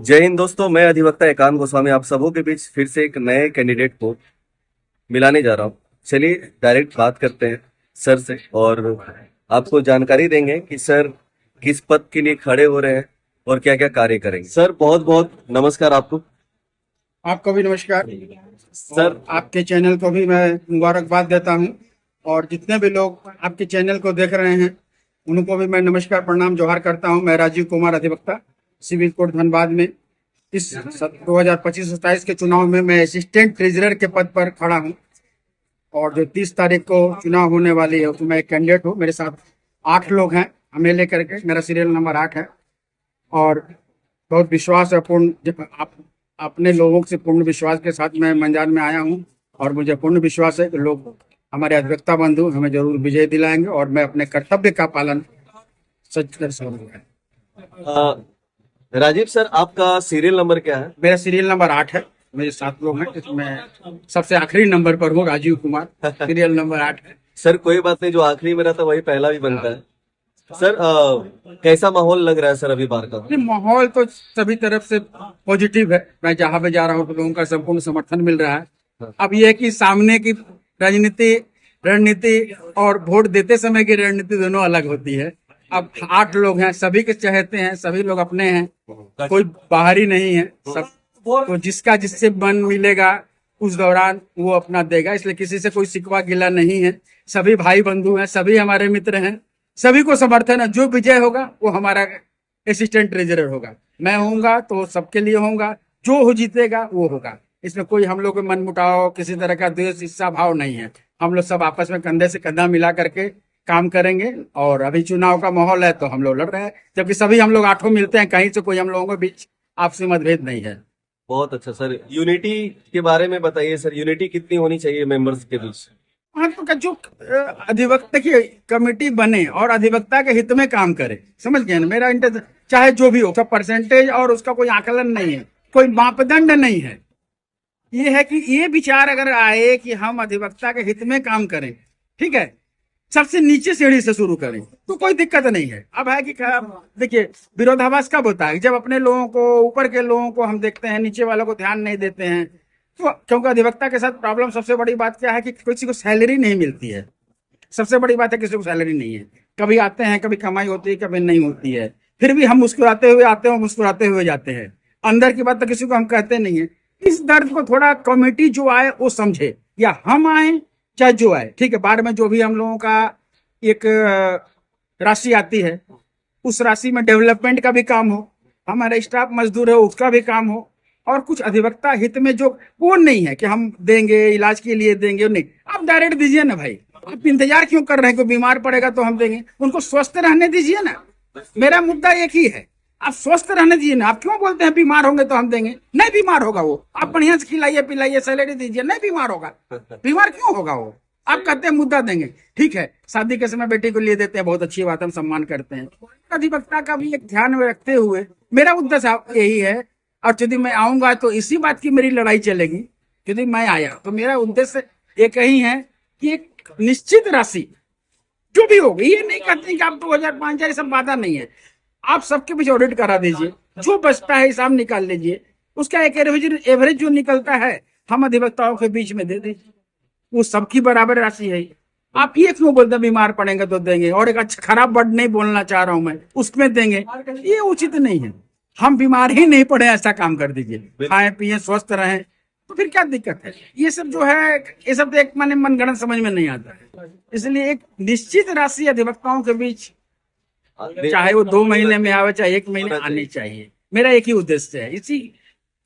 जय हिंद दोस्तों, मैं अधिवक्ता एकांत गोस्वामी आप सबों के बीच फिर से एक नए कैंडिडेट को मिलाने जा रहा हूँ। चलिए डायरेक्ट बात करते हैं सर से और आपको जानकारी देंगे कि सर किस पद के लिए खड़े हो रहे हैं और क्या क्या कार्य करेंगे। सर बहुत बहुत नमस्कार आपको। आपको भी नमस्कार सर आपके चैनल को भी मैं मुबारकबाद देता हूं और जितने भी लोग आपके चैनल को देख रहे हैं उनको भी मैं नमस्कार प्रणाम जोहार करता हूं। मैं राजीव कुमार अधिवक्ता सिविल कोर्ट धनबाद में इस 2025-27 के चुनाव में मैं असिस्टेंट ट्रेजरर के पद पर खड़ा हूं और जो 30 तारीख को चुनाव होने वाली है उसमें मैं एक कैंडिडेट हूँ। मेरे साथ 8 लोग हैं, हमें लेकर के मेरा सीरियल नंबर 8 है और बहुत विश्वास है पूर्ण आप अपने लोगों से पूर्ण विश्वास के साथ मैं मैदान में आया हूं और मुझे पूर्ण विश्वास है कि लोग हमारे अधिवक्ता बंधु हमें जरूर विजय दिलाएंगे और मैं अपने कर्तव्य का पालन सच कर सकूंगा। राजीव सर, आपका सीरियल नंबर क्या है? मेरा सीरियल नंबर 8 है। मेरे 7 लोग हैं, इसमें सबसे आखिरी नंबर पर हूँ, राजीव कुमार, सीरियल नंबर 8 है। सर कोई बात नहीं, जो आखिरी में रहता वही पहला भी बनता है। सर कैसा माहौल लग रहा है सर अभी बार का? माहौल तो सभी तरफ से पॉजिटिव है। मैं जहां पे जा रहा हूँ तो लोगों का संपूर्ण समर्थन मिल रहा है। अब ये है कि सामने की राजनीति रणनीति और वोट देते समय की रणनीति दोनों अलग होती है। अब 8 लोग हैं, सभी के चाहते हैं, सभी लोग अपने हैं, कोई बाहरी नहीं है। सब तो जिसका जिससे मन मिलेगा उस दौरान वो अपना देगा, इसलिए किसी से कोई शिकवा गिला नहीं है। सभी भाई बंधु हैं, सभी हमारे मित्र हैं, सभी को समर्थन है। जो विजय होगा वो हमारा असिस्टेंट ट्रेजरर होगा। मैं होऊंगा तो सबके लिए होऊंगा, जो हो जीतेगा वो होगा। इसमें कोई हम लोग मन मुटाव किसी तरह का द्वेष ईर्ष्या भाव नहीं है। हम लोग सब आपस में कंधे से कंधा मिला करके काम करेंगे और अभी चुनाव का माहौल है तो हम लोग लड़ रहे हैं, जबकि सभी हम लोग 8 मिलते हैं, कहीं से कोई हम लोगों के बीच आपसी मतभेद नहीं है। बहुत अच्छा सर, यूनिटी के बारे में बताइए सर, यूनिटी कितनी होनी चाहिए मेंबर्स के बीच? हाँ, तो जो अधिवक्ता की कमेटी बने और अधिवक्ता के हित में काम करे, समझ गए ना। मेरा इंटरेस्ट चाहे जो भी हो, सब परसेंटेज और उसका कोई आकलन नहीं है, कोई मापदंड नहीं है। ये है कि ये विचार अगर आए कि हम अधिवक्ता के हित में काम करें, ठीक है, सबसे नीचे सीढ़ी से शुरू करें तो कोई दिक्कत नहीं है। अब है कि देखिए विरोधाभास कब होता है, जब अपने लोगों को, ऊपर के लोगों को हम देखते हैं, नीचे वालों को ध्यान नहीं देते हैं। तो क्योंकि अधिवक्ता के साथ प्रॉब्लम सबसे बड़ी बात क्या है कि किसी को सैलरी नहीं मिलती है। सबसे बड़ी बात है किसी को सैलरी नहीं है। कभी आते हैं, कभी कमाई होती है, कभी नहीं होती है। फिर भी हम मुस्कुराते हुए आते हैं, मुस्कुराते हुए जाते हैं। अंदर की बात तो किसी को हम कहते नहीं है। इस दर्द को थोड़ा कमेटी जो आए वो समझे, या हम आए चाहे जो आए, ठीक है। बाद में जो भी हम लोगों का एक राशि आती है उस राशि में डेवलपमेंट का भी काम हो, हमारा स्टाफ मजदूर है उसका भी काम हो, और कुछ अधिवक्ता हित में जो वो नहीं है कि हम देंगे इलाज के लिए देंगे, नहीं, आप डायरेक्ट दीजिए ना भाई। आप इंतजार क्यों कर रहे हैं? कोई बीमार पड़ेगा तो हम देंगे, उनको स्वस्थ रहने दीजिए ना। मेरा मुद्दा एक ही है, आप स्वस्थ रहने दीजिए ना। आप क्यों बोलते हैं बीमार होंगे तो हम देंगे? नहीं बीमार होगा वो, आप बढ़िया से खिलाइए पिलाइए, सैलरी दीजिए, नहीं बीमार होगा। बीमार क्यों होगा वो? आप कहते हैं मुद्दा देंगे, ठीक है। शादी के समय बेटी को लिए देते हैं, बहुत अच्छी बात है, हम सम्मान करते हैं। अधिवक्ता का भी एक ध्यान में रखते हुए मेरा उद्देश्य यही है। और यदि मैं आऊंगा तो इसी बात की मेरी लड़ाई चलेगी। यदि मैं आया तो मेरा उद्देश्य एक ही है कि एक निश्चित राशि जो भी होगी, ये नहीं कहते कि आप 2000 5000 ये सब बाधा नहीं है। आप सबके बीच ऑडिट करा दीजिए, जो बचता है हिसाब निकाल लीजिए, उसका एक एवरेज जो निकलता है हम अधिवक्ताओं के बीच में दे दीजिए, वो सबकी बराबर राशि है। आप ये क्यों बोलते हैं बीमार पड़ेंगे तो देंगे, और एक अच्छा खराब वर्ड नहीं बोलना चाह रहा हूं मैं, उसमें देंगे, ये उचित नहीं है। हम बीमार ही नहीं पड़े ऐसा काम कर दीजिए, खाएं पिए स्वस्थ रहें, तो फिर क्या दिक्कत है? ये सब जो है, ये सब तो एक मनगढ़ंत समझ में नहीं आता है। इसलिए एक निश्चित राशि अधिवक्ताओं के बीच, चाहे वो 2 महीने में आवे चाहे 1 महीने आनी चाहिए। मेरा एक ही उद्देश्य है, इसी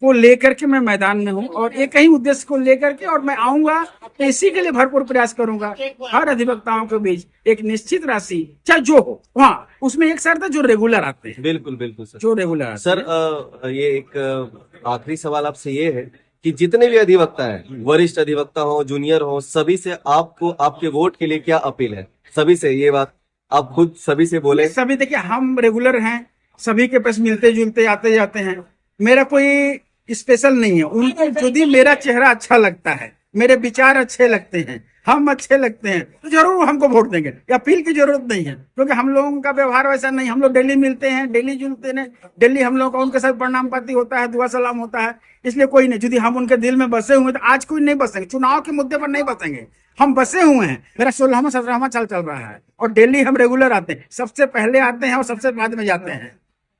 को लेकर के मैं मैदान में हूँ और एक ही उद्देश्य को लेकर के, और मैं आऊंगा तो इसी के लिए भरपूर प्रयास करूंगा। हर अधिवक्ताओं के बीच एक निश्चित राशि चाहे जो हो, हाँ उसमें एक शर्त है जो रेगुलर आते हैं। बिल्कुल बिल्कुल सर, जो रेगुलर आते सर ये एक आखिरी सवाल आपसे ये है कि जितने भी अधिवक्ता हैं, वरिष्ठ अधिवक्ता हो जूनियर हो, सभी से आपको आपके वोट के लिए क्या अपील है? सभी से ये बात आप खुद सभी से बोले। सभी देखिए हम रेगुलर हैं, सभी के पास मिलते जुलते आते जाते हैं, मेरा कोई स्पेशल नहीं है। उनको यदि मेरा चेहरा अच्छा लगता है, मेरे विचार अच्छे लगते हैं, हम अच्छे लगते हैं तो जरूर हमको वोट देंगे, अपील की जरूरत नहीं है, क्योंकि हम लोगों का व्यवहार वैसा नहीं। हम लोग डेली मिलते हैं, डेली जुलते हैं, डेली हम लोग का उनके साथ प्रणाम पाती होता है, दुआ सलाम होता है। इसलिए कोई नहीं, यदि हम उनके दिल में बसे हुए तो आज कोई नहीं बसेंगे, चुनाव के मुद्दे पर नहीं बसेंगे। हम बसे हुए हैं, मेरा 16वां 17वां चल रहा है और डेली हम रेगुलर आते हैं, सबसे पहले आते हैं और सबसे बाद में जाते हैं।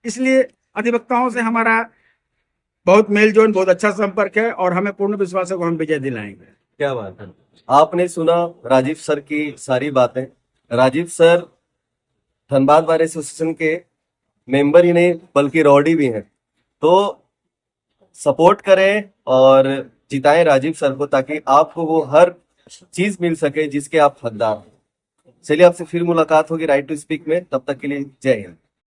इसलिए अधिवक्ताओं से हमारा बहुत मेल जोल, बहुत अच्छा संपर्क है और हमें पूर्ण विश्वास है कि हम विजय दिलाएंगे। क्या बात है। आपने सुना राजीव सर की सारी बातें। Rajiv sir Dhanbad bar association के मेंबर ही नहीं बल्कि रॉडी भी हैं, तो सपोर्ट करें और जिताएं राजीव सर को, ताकि आपको वो हर चीज मिल सके जिसके आप हकदार हैं। चलिए आपसे फिर मुलाकात होगी राइट टू स्पीक में, तब तक के लिए जय हिंद।